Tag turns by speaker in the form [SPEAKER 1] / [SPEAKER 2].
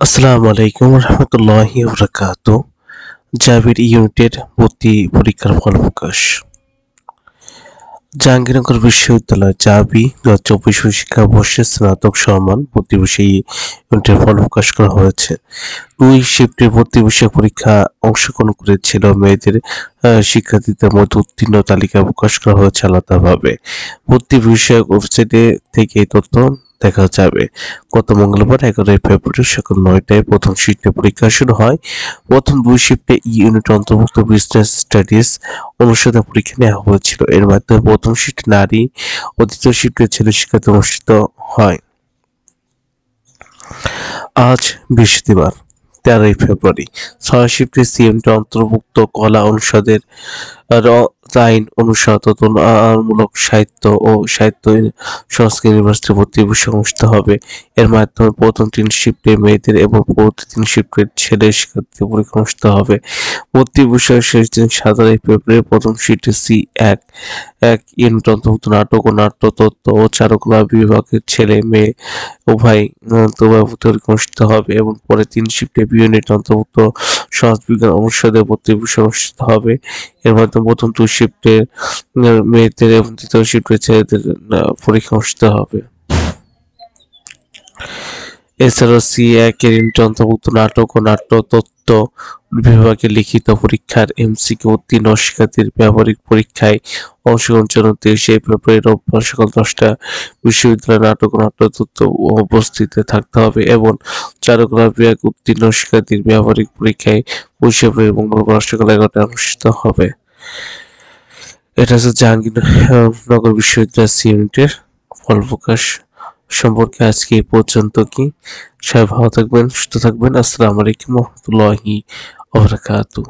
[SPEAKER 1] আসসালামু আলাইকুম রহমতুল্লাহি ওবরাকাতু। জাবির ইউনিটের ভর্তি পরীক্ষার ফল প্রকাশ। জাহাঙ্গীরনগর বিশ্ববিদ্যালয় জাবি ২০২৪ শিক্ষাবর্ষে স্নাতক সম্মান ভর্তি বিষয়ে ইউনিটের ফল প্রকাশ করা হয়েছে। ২ শিফটে ভর্তি বিষয় পরীক্ষা অংশগ্রহণ করেছিল মেয়েদের শিক্ষার্থীদের মধ্যে উত্তীর্ণ তালিকা প্রকাশ করা হয়েছে আলাদাভাবে। ভর্তি বিষয়ক ওয়েবসাইটে থেকে এই তথ্য দেখা যাবে। গত মঙ্গলবার ১১ ফেব্রুয়ারি সকাল ৯টায় প্রথম শিফটে পরীক্ষা শুরু হয়। প্রথম ২ শিফটে ইউনিট অন্তর্ভুক্ত বিজনেস স্টাডিজ অনুষদে পরীক্ষা নেওয়া হয়েছিল। এর মাধ্যমে প্রথম শিফটে নারী ও দ্বিতীয় শিফটে ছেলে শিক্ষার্থী অনুষ্ঠিত হয়। আজ বৃহস্পতিবার ১৩ ফেব্রুয়ারি ৬ শিফটে সিএমটি অন্তর্ভুক্ত কলা অনুষদের আইন অনুষদ ও তুলনামূলক সাহিত্য ও সাহিত্য সংস্কৃতি ইউনিভার্সিটি ভর্তি বিষয় অনুষ্ঠিত হবে। এর মাধ্যমে প্রথম ৩ শিফটে মেয়েদের এবং পরবর্তী ৩ শিফটের ছেলে শিক্ষার্থী পরীক্ষা অনুষ্ঠিত হবে। ভর্তি বিষয়ের শেষ দিন ১৭ ফেব্রুয়ারি প্রথম শিফটে এক ইউনিট অন্তর্ভুক্ত নাটক ও নাট্যতত্ত্ব ও চারুকলা বিভাগের ছেলে মেয়ে উভয় ভর্তি পরীক্ষা অনুষ্ঠিত হবে এবং পরে ৩ শিফটে বি ইউনিট অন্তর্ভুক্ত সমাজবিজ্ঞান অনুষদে ভর্তি বিষয় অনুষ্ঠিত হবে। এর মাধ্যমে প্রথম ২ শিফটের মেয়েদের এবং দ্বিতীয় শিফটের ছেলেদের পরীক্ষা অনুষ্ঠিত হবে। এছাড়াও সি১ এর ইউনিট অন্তর্ভুক্ত নাটক ও নাট্যতত্ত্ব বিভাগে লিখিত পরীক্ষার এমসিকিউ উত্তীর্ণ শিক্ষার্থীর ব্যবহারিক পরীক্ষায় অংশগ্রহণের জন্য ২৩ ফেব্রুয়ারি রোববার সকাল ১০টায় বিশ্ববিদ্যালয়ের নাটক ও নাট্যতত্ত্ব উপস্থিত থাকতে হবে এবং চারুকলা বিভাগ উত্তীর্ণ শিক্ষার্থীর ব্যবহারিক পরীক্ষায় ২৫ ফেব্রুয়ারি মঙ্গলবার সকাল ১১টায় অনুষ্ঠিত হবে। এটা হচ্ছে জাহাঙ্গীরনগর বিশ্ববিদ্যালয় সি ইউনিটের ফল প্রকাশ সম্পর্কে আজকে এই পর্যন্ত কি। সবাই ভালো থাকবেন, সুস্থ থাকবেন। আসসালামু আলাইকুম ওয়া রাহমাতুল্লাহি ওয়া বারাকাতুহু।